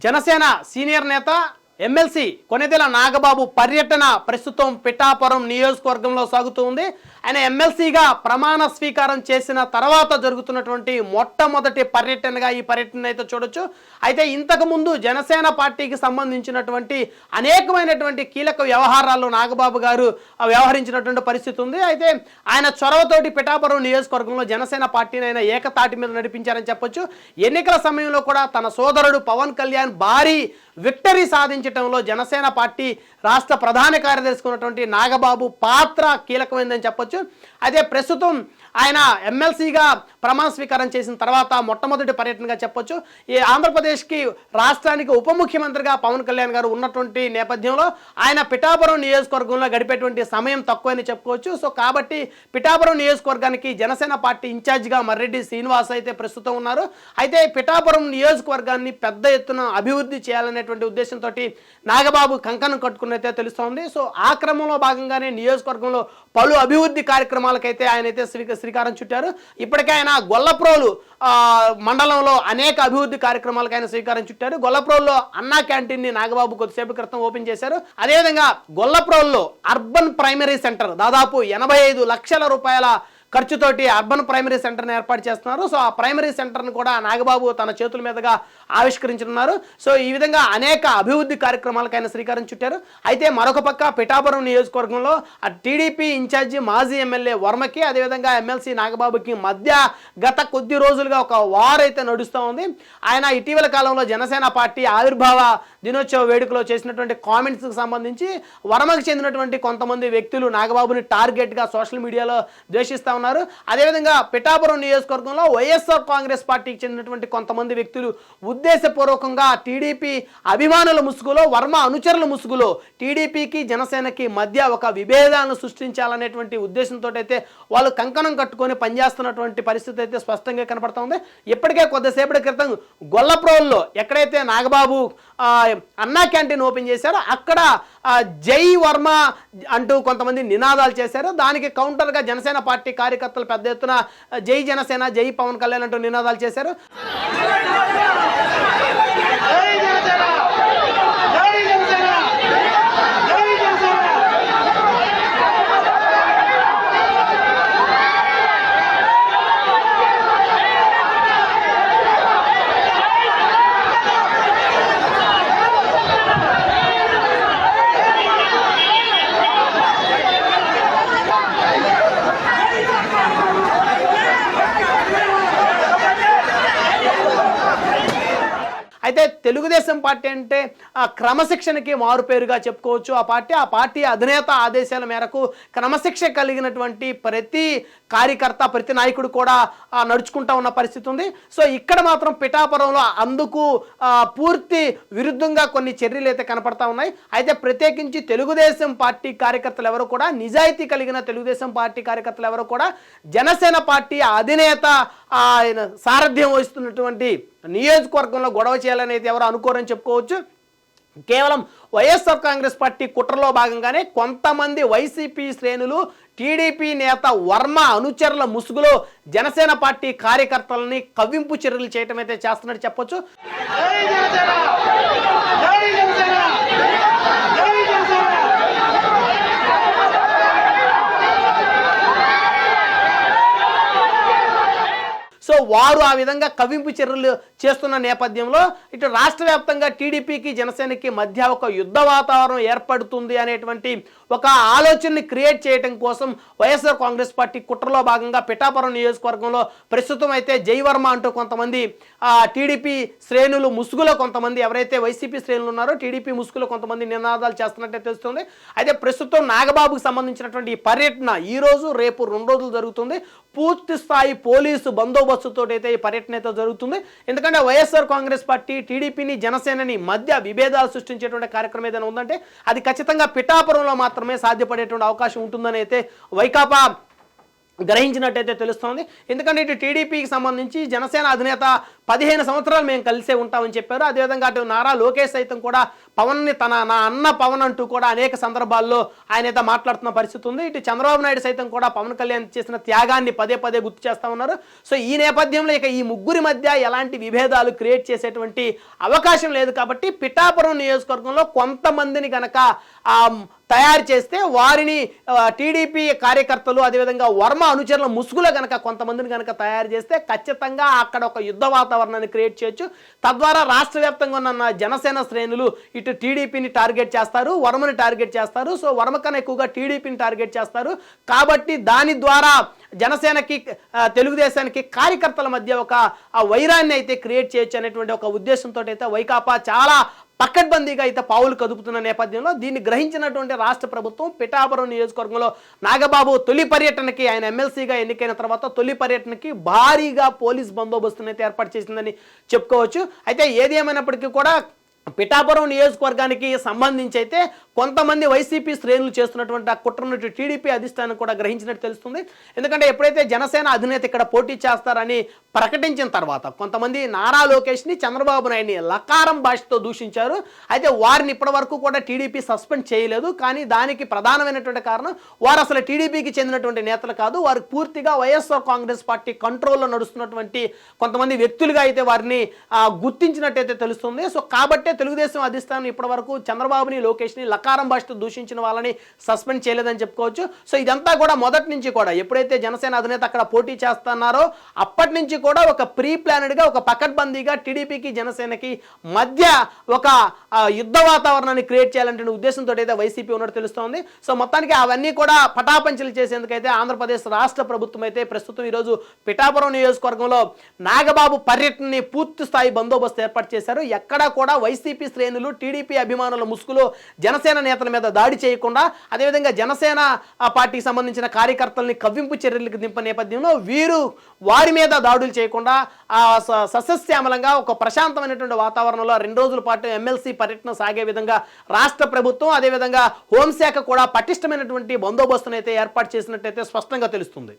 Janasena senior నేత MLC Konidela Nagababu పర్యటన ప్రస్తుతం పిఠాపురం నియోజకవర్గంలో సాగుతూ ఉంది. ఆయన ఎమ్మెల్సీగా ప్రమాణ స్వీకారం చేసిన తర్వాత జరుగుతున్నటువంటి మొట్టమొదటి పర్యటనగా ఈ పర్యటన అయితే చూడొచ్చు. అయితే ఇంతకు ముందు జనసేన పార్టీకి సంబంధించినటువంటి అనేకమైనటువంటి కీలక వ్యవహారాల్లో నాగబాబు గారు వ్యవహరించినటువంటి పరిస్థితి ఉంది. అయితే ఆయన చొరవతోటి పిఠాపురం నియోజకవర్గంలో జనసేన పార్టీని ఆయన ఏకతాటి మీద నడిపించారని చెప్పొచ్చు. ఎన్నికల సమయంలో కూడా తన సోదరుడు పవన్ కళ్యాణ్ భారీ విక్టరీ సాధించడంలో జనసేన పార్టీ రాష్ట్ర ప్రధాన కార్యదర్శి ఉన్నటువంటి నాగబాబు పాత్ర కీలకమైందని చెప్పొచ్చు. అదే ప్రస్తుతం ఆయన ఎమ్మెల్సీగా ప్రమాణ స్వీకారం చేసిన తర్వాత మొట్టమొదటి పర్యటనగా చెప్పొచ్చు. ఈ ఆంధ్రప్రదేశ్కి రాష్ట్రానికి ఉప ముఖ్యమంత్రిగా పవన్ కళ్యాణ్ గారు ఉన్నటువంటి నేపథ్యంలో ఆయన పిఠాపురం నియోజకవర్గంలో గడిపేటువంటి సమయం తక్కువని చెప్పుకోవచ్చు. సో కాబట్టి పిఠాపురం నియోజకవర్గానికి జనసేన పార్టీ ఇన్ఛార్జిగా మర్రెడ్డి శ్రీనివాస్ అయితే ప్రస్తుతం ఉన్నారు. అయితే పిఠాపురం నియోజకవర్గాన్ని పెద్ద ఎత్తున అభివృద్ధి చేయాలనేటువంటి ఉద్దేశంతో నాగబాబు కంకణం కట్టుకున్నైతే తెలుస్తోంది. సో ఆ క్రమంలో భాగంగానే నియోజకవర్గంలో పలు అభివృద్ధి కార్యక్రమాలకైతే ఆయన అయితే శ్రీకారం చుట్టారు. ఇప్పటికే ఆయన గొల్లప్రోలు మండలంలో అనేక అభివృద్ధి కార్యక్రమాలకు ఆయన శ్రీకారం చుట్టారు. గొల్లప్రోల్లో అన్నా క్యాంటీన్ని నాగబాబు కొద్దిసేపు క్రితం ఓపెన్ చేశారు. అదేవిధంగా గొల్లప్రోల్లో అర్బన్ ప్రైమరీ సెంటర్ దాదాపు 85 లక్షల రూపాయల ఖర్చుతోటి అర్బన్ ప్రైమరీ సెంటర్ని ఏర్పాటు చేస్తున్నారు. సో ఆ ప్రైమరీ సెంటర్ని కూడా నాగబాబు తన చేతుల మీదుగా ఆవిష్కరించనున్నారు. సో ఈ విధంగా అనేక అభివృద్ధి కార్యక్రమాలకు ఆయన శ్రీకారం చుట్టారు. అయితే మరొక పక్క పిఠాపురం నియోజకవర్గంలో టీడీపీ ఇన్ఛార్జి మాజీ ఎమ్మెల్యే వర్మకి అదేవిధంగా ఎమ్మెల్సీ నాగబాబుకి మధ్య గత కొద్ది రోజులుగా ఒక వార్ అయితే నడుస్తూ ఉంది. ఆయన ఇటీవల కాలంలో జనసేన పార్టీ ఆవిర్భావ దినోత్సవ వేడుకలో చేసినటువంటి కామెంట్స్కి సంబంధించి వర్మకు చెందినటువంటి కొంతమంది వ్యక్తులు నాగబాబుని టార్గెట్గా సోషల్ మీడియాలో ద్వేషిస్తూ ఉన్నారు. అదేవిధంగా పిఠాపురం నియోజకవర్గంలో వైఎస్ఆర్ కాంగ్రెస్ పార్టీకి చెందినటువంటి కొంతమంది వ్యక్తులు ఉద్దేశపూర్వకంగా టీడీపీ అభిమానుల ముసుగులో వర్మ అనుచరుల ముసుగులో టీడీపీకి జనసేనకి మధ్య ఒక విభేదాలను సృష్టించాలనేటువంటి ఉద్దేశంతో అయితే వాళ్ళు కంకణం కట్టుకొని పనిచేస్తున్నటువంటి పరిస్థితి అయితే స్పష్టంగా కనపడుతుంది. ఇప్పటికే కొద్దిసేపటి క్రితం గొల్లప్రోల్లో ఎక్కడైతే నాగబాబు అన్నా క్యాంటీన్ ఓపెన్ చేశారో అక్కడ జై వర్మ అంటూ కొంతమంది నినాదాలు చేశారు. దానికి కౌంటర్గా జనసేన పార్టీ కార్యకర్తలు పెద్ద ఎత్తున జై జనసేన జై పవన్ కళ్యాణ్ అంటూ నినాదాలు చేశారు. అయితే తెలుగుదేశం పార్టీ అంటే క్రమశిక్షణకి మారుపేరుగా చెప్పుకోవచ్చు. ఆ పార్టీ అధినేత ఆదేశాల మేరకు క్రమశిక్షణ కలిగినటువంటి ప్రతి కార్యకర్త ప్రతి నాయకుడు కూడా నడుచుకుంటా ఉన్న పరిస్థితి ఉంది. సో ఇక్కడ మాత్రం పిఠాపురంలో అందుకు పూర్తి విరుద్ధంగా కొన్ని చర్యలు అయితే కనపడతా ఉన్నాయి. అయితే ప్రత్యేకించి తెలుగుదేశం పార్టీ కార్యకర్తలు ఎవరు కూడా నిజాయితీ కలిగిన తెలుగుదేశం పార్టీ కార్యకర్తలు ఎవరు కూడా జనసేన పార్టీ అధినేత సారథ్యం వహిస్తున్నటువంటి నియోజకవర్గంలో గొడవ చేయాలనేది ఎవరు అనుకోరని చెప్పుకోవచ్చు. కేవలం వైఎస్ఆర్ కాంగ్రెస్ పార్టీ కుట్రలో భాగంగానే కొంతమంది వైసీపీ శ్రేణులు టీడీపీ నేత వర్మ అనుచరుల ముసుగులో జనసేన పార్టీ కార్యకర్తలని కవ్వింపు చర్యలు చేయటం అయితే చేస్తున్నట్టు చెప్పొచ్చు. సో వారు ఆ విధంగా కవ్వింపు చర్యలు చేస్తున్న నేపథ్యంలో ఇటు రాష్ట్ర వ్యాప్తంగా టీడీపీకి జనసేనకి మధ్య ఒక యుద్ధ వాతావరణం ఏర్పడుతుంది అనేటువంటి ఒక ఆలోచనని క్రియేట్ చేయడం కోసం వైఎస్ఆర్ కాంగ్రెస్ పార్టీ కుట్రలో భాగంగా పిఠాపురం నియోజకవర్గంలో ప్రస్తుతం అయితే జైవర్మ అంటూ కొంతమంది టీడీపీ శ్రేణులు ముసుగులో కొంతమంది ఎవరైతే వైసీపీ శ్రేణులు ఉన్నారో టీడీపీ ముసుగులో కొంతమంది నినాదాలు చేస్తున్నట్టే తెలుస్తుంది. అయితే ప్రస్తుతం నాగబాబుకు సంబంధించినటువంటి ఈ పర్యటన ఈ రోజు రేపు 2 రోజులు జరుగుతుంది. పూర్తి స్థాయి పోలీసు బందోబస్తుతో అయితే ఈ పర్యటన అయితే జరుగుతుంది. ఎందుకంటే వైఎస్ఆర్ కాంగ్రెస్ పార్టీ టీడీపీని జనసేనని మధ్య విభేదాలు సృష్టించేటువంటి కార్యక్రమం ఏదైనా ఉందంటే అది ఖచ్చితంగా పిఠాపురంలో మాత్రమే సాధ్యపడేటువంటి అవకాశం ఉంటుందని అయితే వైకాపా గ్రహించినట్టయితే తెలుస్తోంది. ఎందుకంటే ఇటు టీడీపీకి సంబంధించి జనసేన అధినేత 15 సంవత్సరాలు మేము కలిసే ఉంటామని చెప్పారు. అదేవిధంగా అటు నారా లోకేష్ సైతం కూడా పవన్ని నా అన్న పవన్ అంటూ కూడా అనేక సందర్భాల్లో ఆయన అయితే మాట్లాడుతున్న పరిస్థితి ఉంది. ఇటు చంద్రబాబు నాయుడు సైతం కూడా పవన్ కళ్యాణ్ చేసిన త్యాగాన్ని పదే పదే గుర్తు చేస్తా ఉన్నారు. సో ఈ నేపథ్యంలో ఇక ఈ ముగ్గురి మధ్య ఎలాంటి విభేదాలు క్రియేట్ చేసేటువంటి అవకాశం లేదు కాబట్టి పిఠాపురం నియోజకవర్గంలో కొంతమందిని గనక తయారు చేస్తే వారిని టీడీపీ కార్యకర్తలు అదేవిధంగా వర్మ అనుచరుల ముసుగులో గనక కొంతమందిని గనక తయారు చేస్తే ఖచ్చితంగా అక్కడ ఒక యుద్ధ వాతావరణాన్ని క్రియేట్ చేయొచ్చు. తద్వారా రాష్ట్ర వ్యాప్తంగా ఉన్న జనసేన శ్రేణులు ఇటు టీడీపీని టార్గెట్ చేస్తారు, వర్మని టార్గెట్ చేస్తారు. సో వర్మ కన్నా ఎక్కువగా టీడీపీని టార్గెట్ చేస్తారు. కాబట్టి దాని ద్వారా జనసేనకి తెలుగుదేశానికి కార్యకర్తల మధ్య ఒక వైరాన్ని అయితే క్రియేట్ చేయొచ్చు అనేటువంటి ఒక ఉద్దేశంతో అయితే వైకాపా చాలా పక్కడ్బందీగా అయితే పావులు కదుపుతున్న నేపథ్యంలో దీన్ని గ్రహించినటువంటి రాష్ట్ర ప్రభుత్వం పిఠాపురం నియోజకవర్గంలో నాగబాబు తొలి పర్యటనకి ఆయన ఎమ్మెల్సీగా ఎన్నికైన తర్వాత తొలి పర్యటనకి భారీగా పోలీస్ బందోబస్తును అయితే ఏర్పాటు చేసిందని చెప్పుకోవచ్చు. అయితే ఏది ఏమైనప్పటికీ కూడా పిఠాపురం నియోజకవర్గానికి సంబంధించి అయితే కొంతమంది వైసీపీ శ్రేణులు చేస్తున్నటువంటి ఆ కుట్రను టీడీపీ అధిష్టానం కూడా గ్రహించినట్టు తెలుస్తుంది. ఎందుకంటే ఎప్పుడైతే జనసేన అధినేత ఇక్కడ పోటీ చేస్తారని ప్రకటించిన తర్వాత కొంతమంది నారా లోకేష్ని చంద్రబాబు నాయుడిని లకారం భాషతో దూషించారు. అయితే వారిని ఇప్పటి వరకు కూడా టీడీపీ సస్పెండ్ చేయలేదు. కానీ దానికి ప్రధానమైనటువంటి కారణం వారు అసలు టీడీపీకి చెందినటువంటి నేతలు కాదు, వారు పూర్తిగా వైఎస్ఆర్ కాంగ్రెస్ పార్టీ కంట్రోల్లో నడుస్తున్నటువంటి కొంతమంది వ్యక్తులుగా అయితే వారిని గుర్తించినట్టయితే తెలుస్తుంది. సో కాబట్టి తెలుగుదేశం అధిష్టానం ఇప్పటి వరకు చంద్రబాబుని లోకేష్ని లకారం భాషతో దూషించిన వాళ్ళని సస్పెండ్ చేయలేదని చెప్పుకోవచ్చు. సో ఇదంతా కూడా మొదటి నుంచి కూడా ఎప్పుడైతే జనసేన అధినేత అక్కడ పోటీ చేస్తున్నారో అప్పటి నుంచి కూడా ఒక ప్రీ ప్లానెడ్గా ఒక పకడ్బందీగా టీడీపీకి జనసేనకి మధ్య ఒక యుద్ధ వాతావరణాన్ని క్రియేట్ చేయాలంటే ఉద్దేశంతో అయితే వైసీపీ ఉన్నట్టు తెలుస్తోంది. సో మొత్తానికి అవన్నీ కూడా పటాపంచలు చేసేందుకైతే ఆంధ్రప్రదేశ్ రాష్ట్ర ప్రభుత్వం అయితే ప్రస్తుతం ఈరోజు పిఠాపురం నియోజకవర్గంలో నాగబాబు పర్యటనని పూర్తి స్థాయి బందోబస్తు ఏర్పాటు చేశారు. ఎక్కడా కూడా వైసీపీ శ్రేణులు టీడీపీ అభిమానుల ముసుగులో జనసేన నేతల మీద దాడి చేయకుండా అదేవిధంగా జనసేన పార్టీకి సంబంధించిన కార్యకర్తల్ని కవ్వింపు చర్యలకు దింప నేపథ్యంలో వీరు వారి మీద దాడులు చేయకుండా సస్యశ్యామలంగా ఒక ప్రశాంతమైనటువంటి వాతావరణంలో 2 రోజుల పాటు ఎమ్మెల్సీ పర్యటన సాగే విధంగా రాష్ట్ర ప్రభుత్వం అదేవిధంగా హోంశాఖ కూడా పటిష్టమైనటువంటి బందోబస్తును అయితే ఏర్పాటు చేసినట్టయితే స్పష్టంగా తెలుస్తుంది.